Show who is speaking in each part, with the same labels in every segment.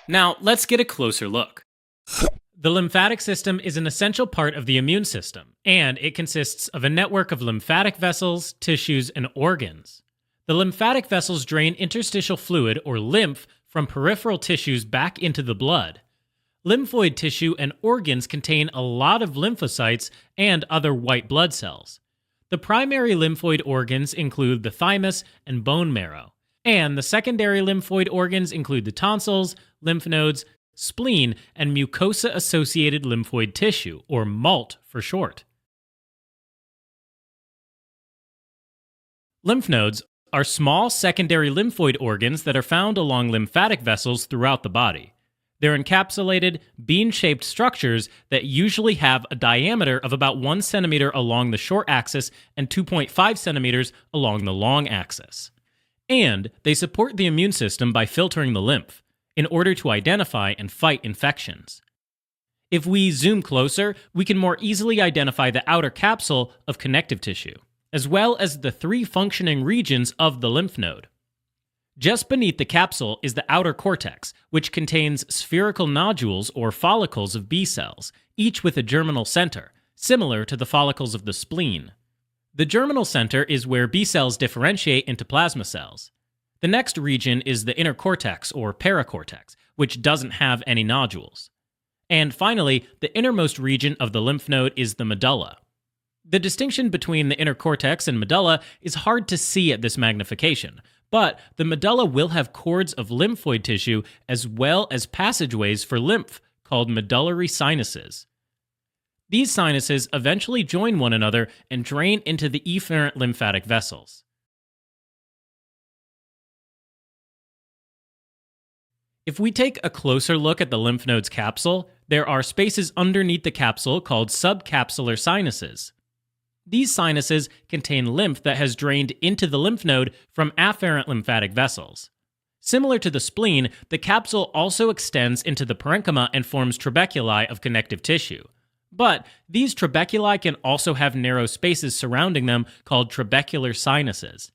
Speaker 1: Now, let's get a closer look. The lymphatic system is an essential part of the immune system, and it consists of a network of lymphatic vessels, tissues, and organs. The lymphatic vessels drain interstitial fluid, or lymph, from peripheral tissues back into the blood. Lymphoid tissue and organs contain a lot of lymphocytes and other white blood cells. The primary lymphoid organs include the thymus and bone marrow, and the secondary lymphoid organs include the tonsils, lymph nodes, spleen, and mucosa-associated lymphoid tissue, or MALT for short. Lymph nodes are small secondary lymphoid organs that are found along lymphatic vessels throughout the body. They're encapsulated, bean-shaped structures that usually have a diameter of about 1 centimeter along the short axis and 2.5 centimeters along the long axis. And they support the immune system by filtering the lymph in order to identify and fight infections. If we zoom closer, we can more easily identify the outer capsule of connective tissue, as well as the 3 functioning regions of the lymph node. Just beneath the capsule is the outer cortex, which contains spherical nodules or follicles of B cells, each with a germinal center, similar to the follicles of the spleen. The germinal center is where B cells differentiate into plasma cells. The next region is the inner cortex or paracortex, which doesn't have any nodules. And finally, the innermost region of the lymph node is the medulla. The distinction between the inner cortex and medulla is hard to see at this magnification, but the medulla will have cords of lymphoid tissue as well as passageways for lymph called medullary sinuses. These sinuses eventually join one another and drain into the efferent lymphatic vessels. If we take a closer look at the lymph node's capsule, there are spaces underneath the capsule called subcapsular sinuses. These sinuses contain lymph that has drained into the lymph node from afferent lymphatic vessels. Similar to the spleen, the capsule also extends into the parenchyma and forms trabeculi of connective tissue. But these trabeculi can also have narrow spaces surrounding them called trabecular sinuses.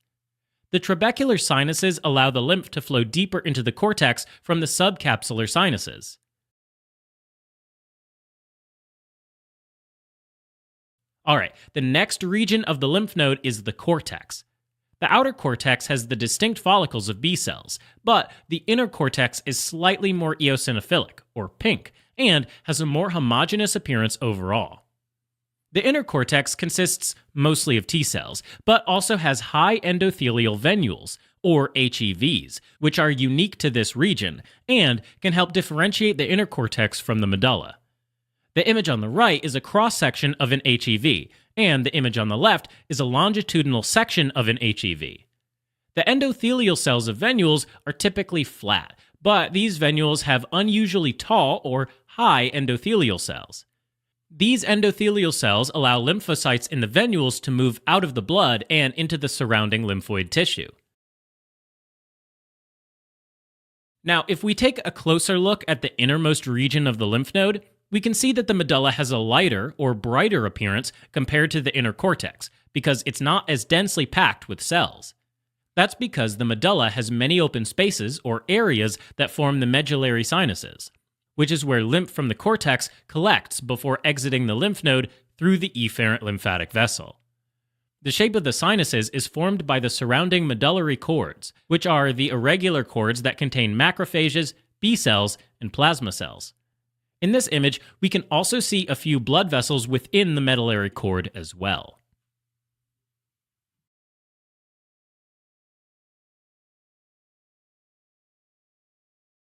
Speaker 1: The trabecular sinuses allow the lymph to flow deeper into the cortex from the subcapsular sinuses. Alright, the next region of the lymph node is the cortex. The outer cortex has the distinct follicles of B cells, but the inner cortex is slightly more eosinophilic, or pink, and has a more homogeneous appearance overall. The inner cortex consists mostly of T cells, but also has high endothelial venules, or HEVs, which are unique to this region, and can help differentiate the inner cortex from the medulla. The image on the right is a cross-section of an HEV, and the image on the left is a longitudinal section of an HEV. The endothelial cells of venules are typically flat, but these venules have unusually tall or high endothelial cells. These endothelial cells allow lymphocytes in the venules to move out of the blood and into the surrounding lymphoid tissue. Now, if we take a closer look at the innermost region of the lymph node, we can see that the medulla has a lighter or brighter appearance compared to the inner cortex, because it's not as densely packed with cells. That's because the medulla has many open spaces or areas that form the medullary sinuses, which is where lymph from the cortex collects before exiting the lymph node through the efferent lymphatic vessel. The shape of the sinuses is formed by the surrounding medullary cords, which are the irregular cords that contain macrophages, B cells, and plasma cells. In this image, we can also see a few blood vessels within the medullary cord as well.